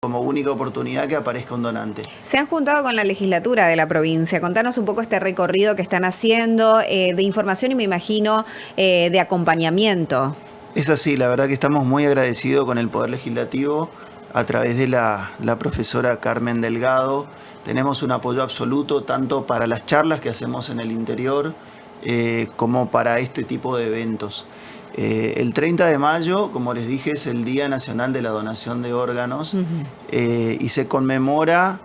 como única oportunidad que aparezca un donante. Se han juntado con la legislatura de la provincia. Contanos un poco este recorrido que están haciendo de información y me imagino de acompañamiento. Es así, la verdad que estamos muy agradecidos con el Poder Legislativo a través de la profesora Carmen Delgado. Tenemos un apoyo absoluto tanto para las charlas que hacemos en el interior como para este tipo de eventos. El 30 de mayo, como les dije, es el Día Nacional de la Donación de Órganos y se conmemora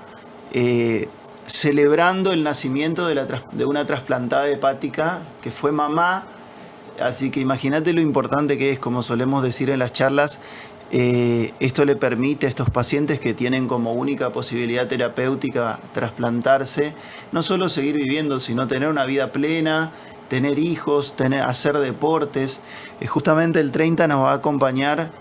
celebrando el nacimiento de una trasplantada hepática que fue mamá. Así que imagínate lo importante que es, como solemos decir en las charlas, esto le permite a estos pacientes que tienen como única posibilidad terapéutica trasplantarse, no solo seguir viviendo, sino tener una vida plena, tener hijos, hacer deportes. Justamente el 30 nos va a acompañar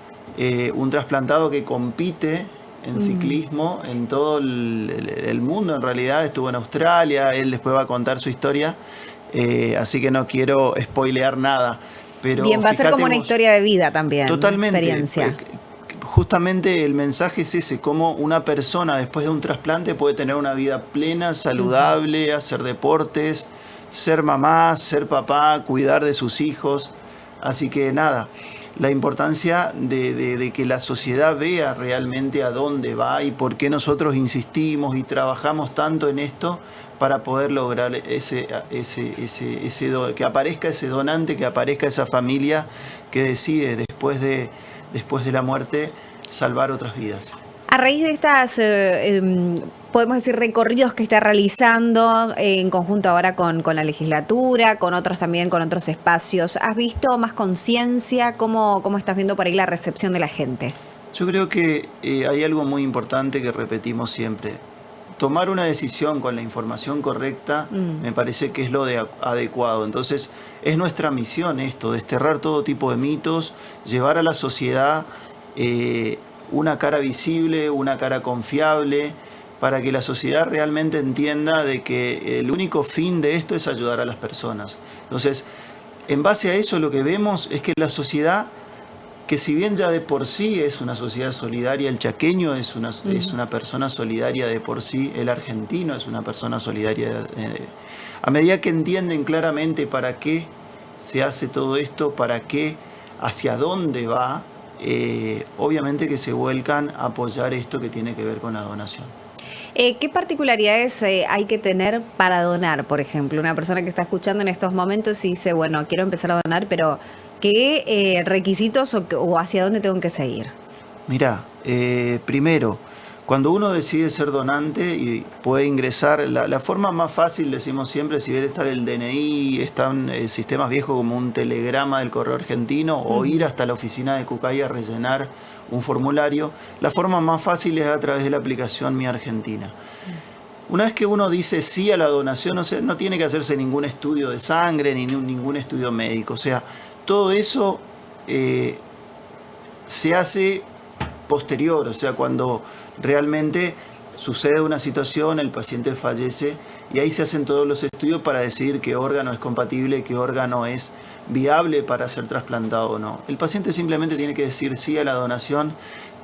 un trasplantado que compite en ciclismo en todo el mundo, en realidad estuvo en Australia, él después va a contar su historia. Así que no quiero spoilear nada. Pero bien, va a ser como una historia de vida también. Totalmente. Experiencia. Justamente el mensaje es ese, cómo una persona después de un trasplante puede tener una vida plena, saludable, hacer deportes, ser mamá, ser papá, cuidar de sus hijos. Así que nada, la importancia de que la sociedad vea realmente a dónde va y por qué nosotros insistimos y trabajamos tanto en esto para poder lograr que aparezca ese donante, que aparezca esa familia que decide después de la muerte salvar otras vidas. A raíz de estas, podemos decir, recorridos que está realizando en conjunto ahora con la legislatura, con otros también, con otros espacios, ¿has visto más conciencia? ¿Cómo estás viendo por ahí la recepción de la gente? Yo creo que hay algo muy importante que repetimos siempre. Tomar una decisión con la información correcta me parece que es lo adecuado. Entonces es nuestra misión esto, desterrar todo tipo de mitos, llevar a la sociedad una cara visible, una cara confiable, para que la sociedad realmente entienda de que el único fin de esto es ayudar a las personas. Entonces, en base a eso lo que vemos es que la sociedad, que si bien ya de por sí es una sociedad solidaria, el chaqueño es una persona solidaria de por sí, el argentino es una persona solidaria, a medida que entienden claramente para qué se hace todo esto, para qué, hacia dónde va, obviamente que se vuelcan a apoyar esto que tiene que ver con la donación. ¿Qué particularidades hay que tener para donar, por ejemplo? Una persona que está escuchando en estos momentos y dice, bueno, quiero empezar a donar, pero ¿qué requisitos o hacia dónde tengo que seguir? Mirá, primero, cuando uno decide ser donante y puede ingresar, la forma más fácil, decimos siempre, si bien está el DNI, están sistemas viejos como un telegrama del Correo Argentino o ir hasta la oficina de Cucay a rellenar un formulario, la forma más fácil es a través de la aplicación Mi Argentina. Una vez que uno dice sí a la donación, no tiene que hacerse ningún estudio de sangre ni ningún estudio médico, o sea, todo eso se hace posterior, o sea, cuando realmente sucede una situación, el paciente fallece y ahí se hacen todos los estudios para decidir qué órgano es compatible, qué órgano es viable para ser trasplantado o no. El paciente simplemente tiene que decir sí a la donación,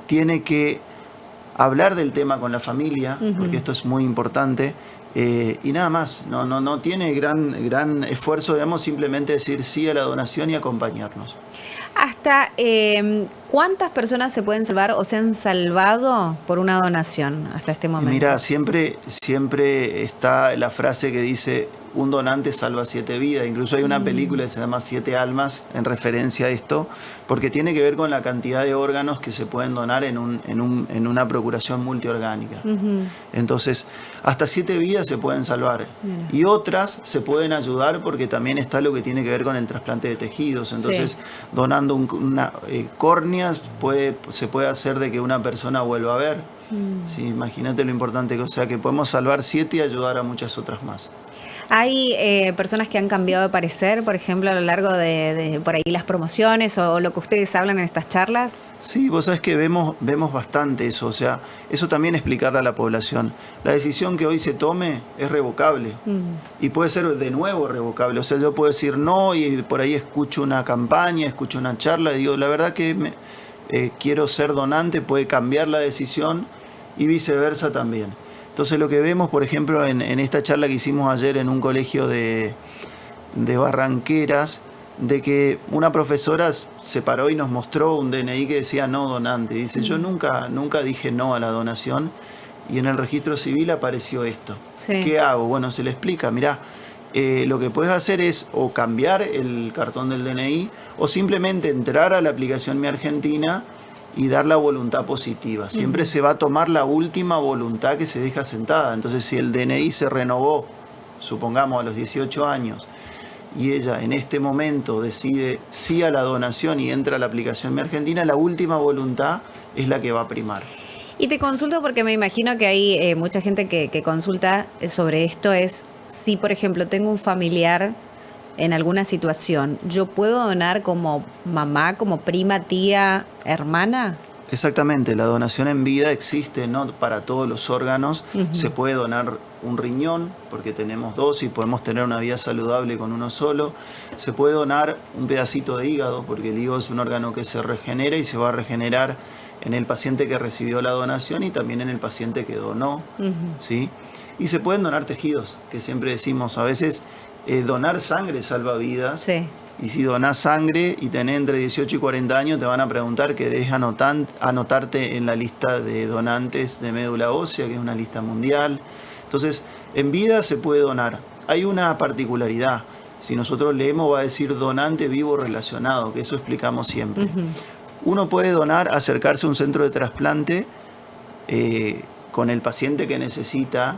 tiene que hablar del tema con la familia, porque esto es muy importante, y nada más, no tiene gran esfuerzo, digamos, simplemente decir sí a la donación y acompañarnos. ¿Hasta cuántas personas se pueden salvar o se han salvado por una donación hasta este momento? Mira, siempre está la frase que dice un donante salva 7 vidas. Incluso hay una película que se llama 7 almas en referencia a esto, porque tiene que ver con la cantidad de órganos que se pueden donar en una procuración multiorgánica. Entonces, hasta 7 vidas se pueden salvar. Y otras se pueden ayudar porque también está lo que tiene que ver con el trasplante de tejidos. Entonces, donando una córnea se puede hacer de que una persona vuelva a ver. Sí, imagínate lo importante que, o sea, que podemos salvar 7 y ayudar a muchas otras más. ¿Hay personas que han cambiado de parecer, por ejemplo, a lo largo de por ahí las promociones o lo que ustedes hablan en estas charlas? Sí, vos sabés que vemos bastante eso, o sea, eso también explicarle a la población. La decisión que hoy se tome es revocable y puede ser de nuevo revocable, o sea, yo puedo decir no y por ahí escucho una campaña, escucho una charla y digo, la verdad que quiero ser donante, puede cambiar la decisión y viceversa también. Entonces lo que vemos, por ejemplo, en esta charla que hicimos ayer en un colegio de Barranqueras, de que una profesora se paró y nos mostró un DNI que decía no donante. Dice, yo nunca dije no a la donación y en el registro civil apareció esto. Sí. ¿Qué hago? Bueno, se le explica, mirá, lo que puedes hacer es o cambiar el cartón del DNI o simplemente entrar a la aplicación Mi Argentina y dar la voluntad positiva. Siempre se va a tomar la última voluntad que se deja sentada. Entonces, si el DNI se renovó, supongamos a los 18 años, y ella en este momento decide sí a la donación y entra a la aplicación Mi Argentina, la última voluntad es la que va a primar. Y te consulto porque me imagino que hay mucha gente que consulta sobre esto, es si, por ejemplo, tengo un familiar en alguna situación, ¿yo puedo donar como mamá, como prima, tía, hermana? Exactamente, la donación en vida existe, no para todos los órganos. Se puede donar un riñón, porque tenemos dos y podemos tener una vida saludable con uno solo. Se puede donar un pedacito de hígado, porque el hígado es un órgano que se regenera y se va a regenerar en el paciente que recibió la donación y también en el paciente que donó, ¿sí? Y se pueden donar tejidos, que siempre decimos, a veces donar sangre salva vidas. Sí. Y si donás sangre y tenés entre 18 y 40 años, te van a preguntar, ¿querés anotarte en la lista de donantes de médula ósea, que es una lista mundial? Entonces, en vida se puede donar. Hay una particularidad. Si nosotros leemos, va a decir donante vivo relacionado, que eso explicamos siempre. Uno puede donar, acercarse a un centro de trasplante con el paciente que necesita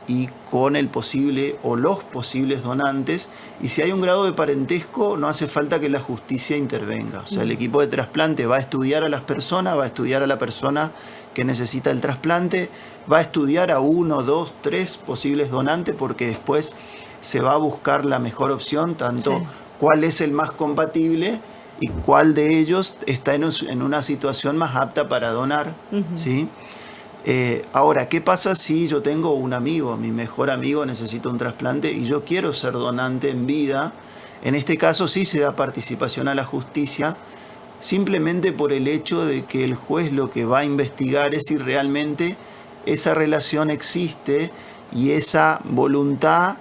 y con el posible o los posibles donantes, y si hay un grado de parentesco no hace falta que la justicia intervenga. O sea, el equipo de trasplante va a estudiar a las personas, va a estudiar a la persona que necesita el trasplante, va a estudiar a 1, 2, 3 posibles donantes, porque después se va a buscar la mejor opción, tanto cuál es el más compatible y cuál de ellos está en una situación más apta para donar, ¿sí? Ahora, ¿qué pasa si yo tengo un amigo, mi mejor amigo necesita un trasplante y yo quiero ser donante en vida? En este caso sí se da participación a la justicia, simplemente por el hecho de que el juez lo que va a investigar es si realmente esa relación existe y esa voluntad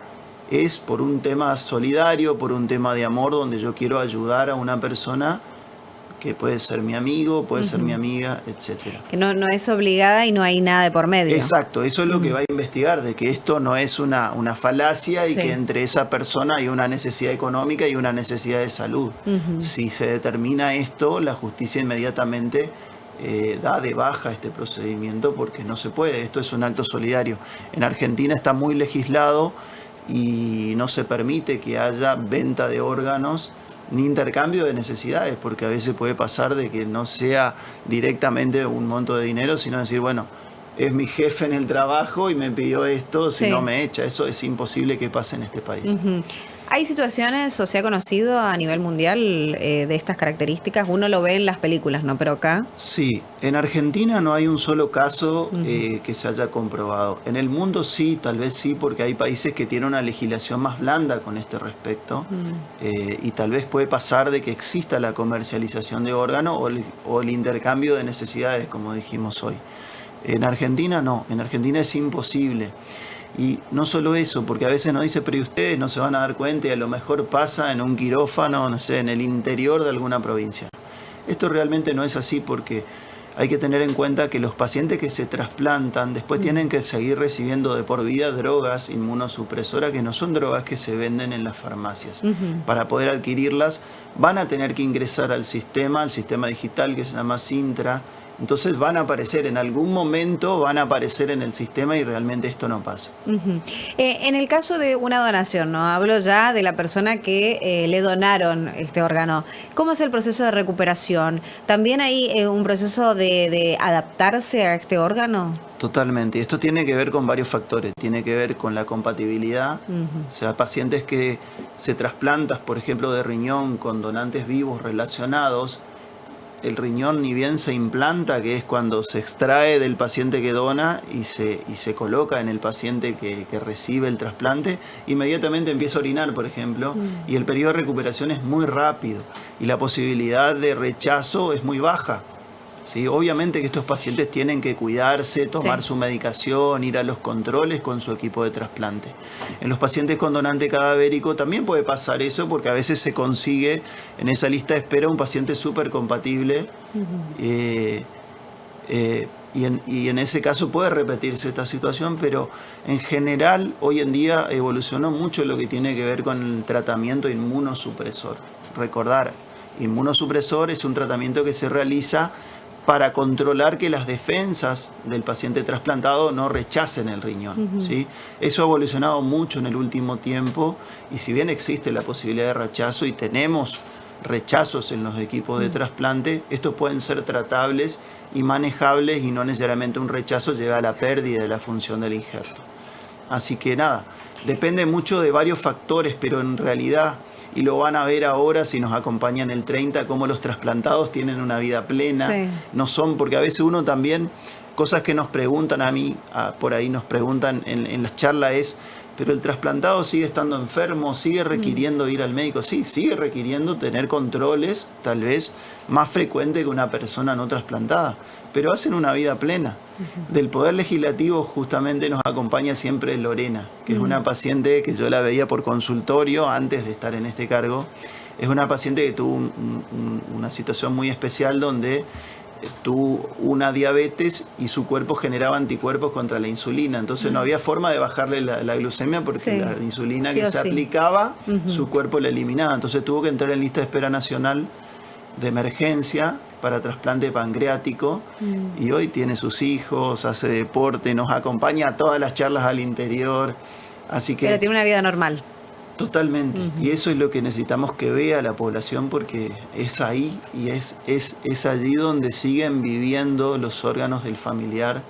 es por un tema solidario, por un tema de amor, donde yo quiero ayudar a una persona que puede ser mi amigo, puede ser mi amiga, etcétera. Que no es obligada y no hay nada de por medio. Exacto, eso es lo que va a investigar, de que esto no es una falacia y que entre esa persona hay una necesidad económica y una necesidad de salud. Si se determina esto, la justicia inmediatamente da de baja este procedimiento porque no se puede, esto es un acto solidario. En Argentina está muy legislado y no se permite que haya venta de órganos ni intercambio de necesidades, porque a veces puede pasar de que no sea directamente un monto de dinero, sino decir, bueno, es mi jefe en el trabajo y me pidió esto, si no me echa. Eso es imposible que pase en este país. ¿Hay situaciones, o se ha conocido a nivel mundial de estas características? Uno lo ve en las películas, ¿no? Pero acá... Sí, en Argentina no hay un solo caso que se haya comprobado. En el mundo sí, tal vez sí, porque hay países que tienen una legislación más blanda con este respecto. Y tal vez puede pasar de que exista la comercialización de órganos o el intercambio de necesidades, como dijimos hoy. En Argentina no, en Argentina es imposible. Y no solo eso, porque a veces nos dice, pero ¿y ustedes no se van a dar cuenta y a lo mejor pasa en un quirófano, no sé, en el interior de alguna provincia? Esto realmente no es así, porque hay que tener en cuenta que los pacientes que se trasplantan después tienen que seguir recibiendo de por vida drogas inmunosupresoras, que no son drogas que se venden en las farmacias. Para poder adquirirlas van a tener que ingresar al sistema digital que se llama Sintra. Entonces van a aparecer, en algún momento van a aparecer en el sistema y realmente esto no pasa. En el caso de una donación, no hablo ya de la persona que le donaron este órgano. ¿Cómo es el proceso de recuperación? ¿También hay un proceso de adaptarse a este órgano? Totalmente. Y esto tiene que ver con varios factores. Tiene que ver con la compatibilidad. O sea, pacientes que se trasplantan, por ejemplo, de riñón con donantes vivos relacionados, el riñón ni bien se implanta, que es cuando se extrae del paciente que dona y se coloca en el paciente que recibe el trasplante, inmediatamente empieza a orinar, por ejemplo, y el periodo de recuperación es muy rápido y la posibilidad de rechazo es muy baja. ¿sí? Obviamente que estos pacientes tienen que cuidarse, tomar su medicación, ir a los controles con su equipo de trasplante. En los pacientes con donante cadavérico también puede pasar eso, porque a veces se consigue en esa lista de espera un paciente súper compatible. Y en ese caso puede repetirse esta situación, pero en general hoy en día evolucionó mucho lo que tiene que ver con el tratamiento inmunosupresor. Recordar, inmunosupresor es un tratamiento que se realiza para controlar que las defensas del paciente trasplantado no rechacen el riñón. ¿Sí? Eso ha evolucionado mucho en el último tiempo, y si bien existe la posibilidad de rechazo y tenemos rechazos en los equipos de trasplante, estos pueden ser tratables y manejables, y no necesariamente un rechazo lleva a la pérdida de la función del injerto. Así que nada, depende mucho de varios factores, pero en realidad, y lo van a ver ahora si nos acompañan el 30, cómo los trasplantados tienen una vida plena. Sí. No son, porque a veces uno también, cosas que nos preguntan a mí, por ahí nos preguntan en las charlas es, pero el trasplantado sigue estando enfermo, sigue requiriendo ir al médico. Sí, sigue requiriendo tener controles, tal vez más frecuente que una persona no trasplantada, pero hacen una vida plena. Del Poder Legislativo justamente nos acompaña siempre Lorena, que es una paciente que yo la veía por consultorio antes de estar en este cargo. Es una paciente que tuvo una situación muy especial donde tuvo una diabetes y su cuerpo generaba anticuerpos contra la insulina. Entonces no había forma de bajarle la glucemia, porque la insulina que se aplicaba, su cuerpo la eliminaba. Entonces tuvo que entrar en lista de espera nacional de emergencia para trasplante pancreático, y hoy tiene sus hijos, hace deporte, nos acompaña a todas las charlas al interior. Así que, pero tiene una vida normal. Totalmente. Y eso es lo que necesitamos que vea la población, porque es ahí y es allí donde siguen viviendo los órganos del familiar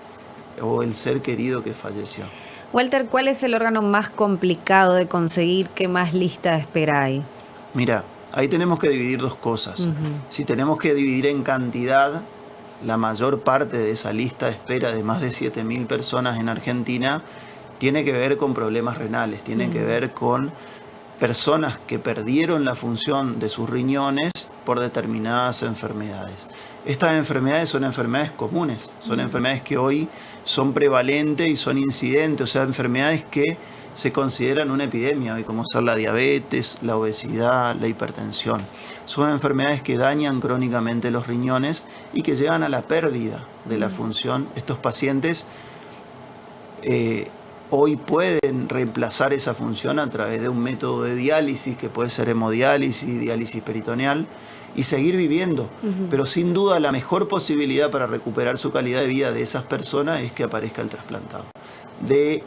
o el ser querido que falleció. Walter, ¿cuál es el órgano más complicado de conseguir? ¿Qué más lista de espera hay? Mira, ahí tenemos que dividir dos cosas. Si tenemos que dividir en cantidad, la mayor parte de esa lista de espera de más de 7.000 personas en Argentina tiene que ver con problemas renales, tiene que ver con personas que perdieron la función de sus riñones por determinadas enfermedades. Estas enfermedades son enfermedades comunes, son enfermedades que hoy son prevalentes y son incidentes, o sea, enfermedades que se consideran una epidemia hoy, como ser la diabetes, la obesidad, la hipertensión. Son enfermedades que dañan crónicamente los riñones y que llegan a la pérdida de la función. Estos pacientes hoy pueden reemplazar esa función a través de un método de diálisis, que puede ser hemodiálisis, diálisis peritoneal, y seguir viviendo. Pero sin duda la mejor posibilidad para recuperar su calidad de vida de esas personas es que aparezca el trasplantado. De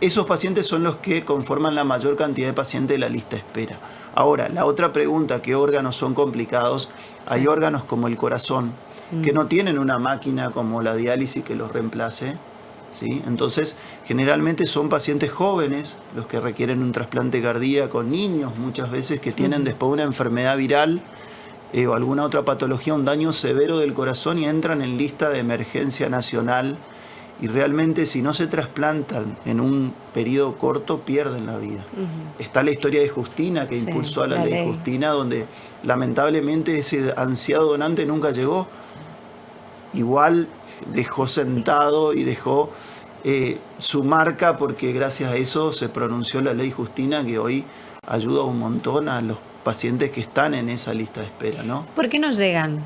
esos pacientes son los que conforman la mayor cantidad de pacientes de la lista de espera. Ahora, la otra pregunta, ¿qué órganos son complicados? Hay órganos como el corazón, que no tienen una máquina como la diálisis que los reemplace. ¿Sí? Entonces, generalmente son pacientes jóvenes los que requieren un trasplante cardíaco, niños muchas veces que tienen después una enfermedad viral o alguna otra patología, un daño severo del corazón, y entran en lista de emergencia nacional, y realmente si no se trasplantan en un periodo corto pierden la vida. Está la historia de Justina, que impulsó a la ley Justina, donde lamentablemente ese ansiado donante nunca llegó. Igual dejó sentado y dejó su marca, porque gracias a eso se pronunció la ley Justina, que hoy ayuda un montón a los pacientes que están en esa lista de espera, ¿no? ¿Por qué no llegan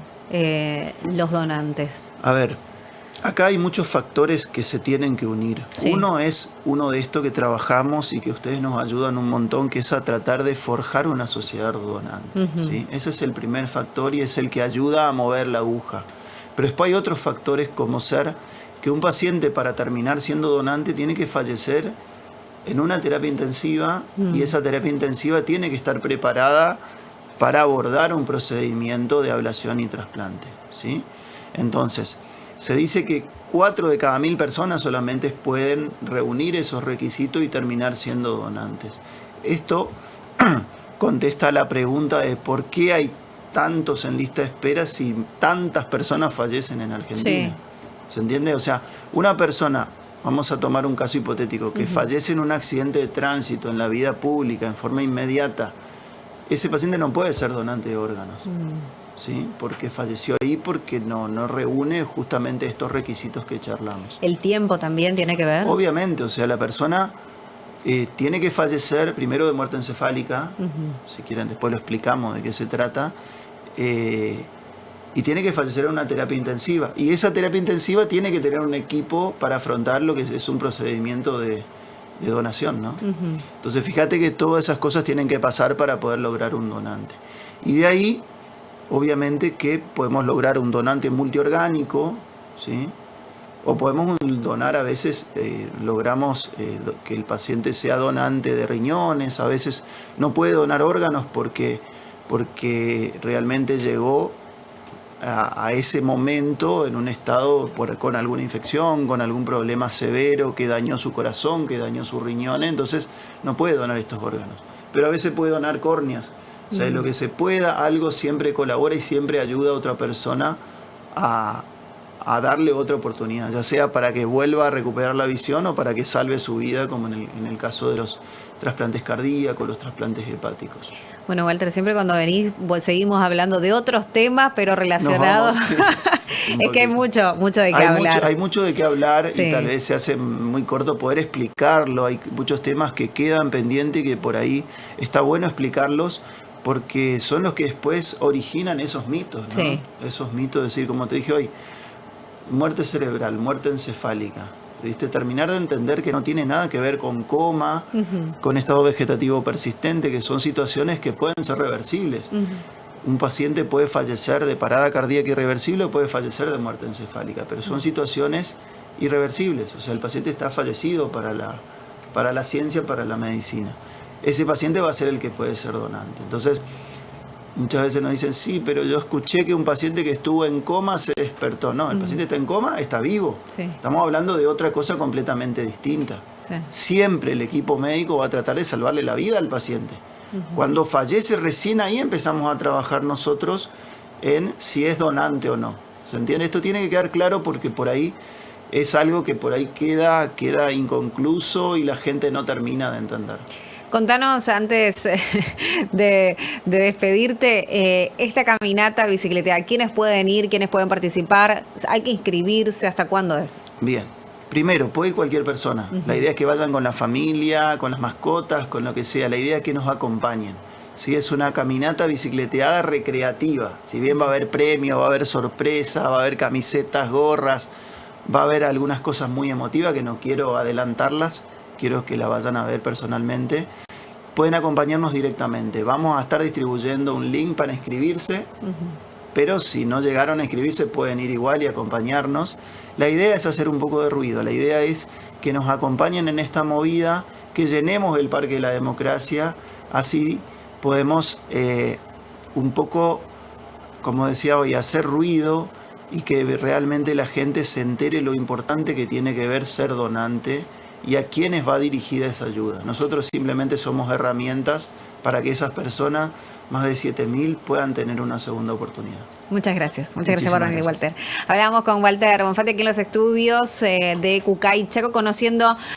los donantes? A ver, acá hay muchos factores que se tienen que unir. Uno es uno de estos que trabajamos y que ustedes nos ayudan un montón, que es a tratar de forjar una sociedad donante. ¿Sí? Ese es el primer factor y es el que ayuda a mover la aguja. Pero después hay otros factores, como ser que un paciente, para terminar siendo donante, tiene que fallecer en una terapia intensiva, y esa terapia intensiva tiene que estar preparada para abordar un procedimiento de ablación y trasplante. ¿Sí? Entonces, se dice que 4 de cada 1.000 personas solamente pueden reunir esos requisitos y terminar siendo donantes. Esto contesta a la pregunta de por qué hay tantos en lista de espera si tantas personas fallecen en Argentina. ¿Se entiende? O sea, una persona, vamos a tomar un caso hipotético, que fallece en un accidente de tránsito en la vida pública en forma inmediata, ese paciente no puede ser donante de órganos. ¿sí? Porque falleció ahí porque no reúne justamente estos requisitos que charlamos. ¿El tiempo también tiene que ver? Obviamente, o sea, la persona tiene que fallecer primero de muerte encefálica, si quieren después lo explicamos de qué se trata, y tiene que fallecer en una terapia intensiva. Y esa terapia intensiva tiene que tener un equipo para afrontar lo que es un procedimiento de donación, ¿no? Entonces fíjate que todas esas cosas tienen que pasar para poder lograr un donante. Y de ahí, obviamente, que podemos lograr un donante multiorgánico, ¿sí? O podemos donar, a veces logramos que el paciente sea donante de riñones, a veces no puede donar órganos porque realmente llegó a ese momento en un estado con alguna infección, con algún problema severo que dañó su corazón, que dañó sus riñones, entonces no puede donar estos órganos. Pero a veces puede donar córneas. O sea, lo que se pueda, algo siempre colabora y siempre ayuda a otra persona a darle otra oportunidad, ya sea para que vuelva a recuperar la visión o para que salve su vida, como en el caso de los trasplantes cardíacos, los trasplantes hepáticos. Bueno, Walter, siempre cuando venís seguimos hablando de otros temas, pero relacionados. Es que hay mucho de qué hablar. Hay mucho de qué hablar, sí. Y tal vez se hace muy corto poder explicarlo. Hay muchos temas que quedan pendientes y que por ahí está bueno explicarlos, porque son los que después originan esos mitos, ¿no? Sí. Esos mitos, es decir, como te dije hoy, muerte cerebral, muerte encefálica. ¿Viste? Terminar de entender que no tiene nada que ver con coma, con estado vegetativo persistente, que son situaciones que pueden ser reversibles. Un paciente puede fallecer de parada cardíaca irreversible o puede fallecer de muerte encefálica, pero son situaciones irreversibles. O sea, el paciente está fallecido para la ciencia, para la medicina. Ese paciente va a ser el que puede ser donante. Entonces, muchas veces nos dicen, sí, pero yo escuché que un paciente que estuvo en coma se despertó. No, el paciente está en coma, está vivo. Sí. Estamos hablando de otra cosa completamente distinta. Sí. Siempre el equipo médico va a tratar de salvarle la vida al paciente. Cuando fallece, recién ahí empezamos a trabajar nosotros en si es donante o no. ¿Se entiende? Esto tiene que quedar claro porque por ahí es algo que por ahí queda inconcluso y la gente no termina de entender. Contanos antes de despedirte, esta caminata bicicleteada, ¿quiénes pueden ir, quiénes pueden participar? ¿Hay que inscribirse? ¿Hasta cuándo es? Bien, primero, puede ir cualquier persona. La idea es que vayan con la familia, con las mascotas, con lo que sea. La idea es que nos acompañen. ¿Sí? Es una caminata bicicleteada recreativa. Si bien va a haber premios, va a haber sorpresa, va a haber camisetas, gorras, va a haber algunas cosas muy emotivas que no quiero adelantarlas. Quiero que la vayan a ver personalmente. Pueden acompañarnos directamente. Vamos a estar distribuyendo un link para inscribirse, pero si no llegaron a inscribirse pueden ir igual y acompañarnos. La idea es hacer un poco de ruido. La idea es que nos acompañen en esta movida, que llenemos el Parque de la Democracia. Así podemos un poco, como decía hoy, hacer ruido y que realmente la gente se entere lo importante que tiene que ver ser donante y a quiénes va dirigida esa ayuda. Nosotros simplemente somos herramientas para que esas personas, más de 7.000, puedan tener una segunda oportunidad. Muchas gracias. Muchas gracias por venir, Walter. Hablamos con Walter Bonfatti aquí en los estudios de Cucay Chaco, conociendo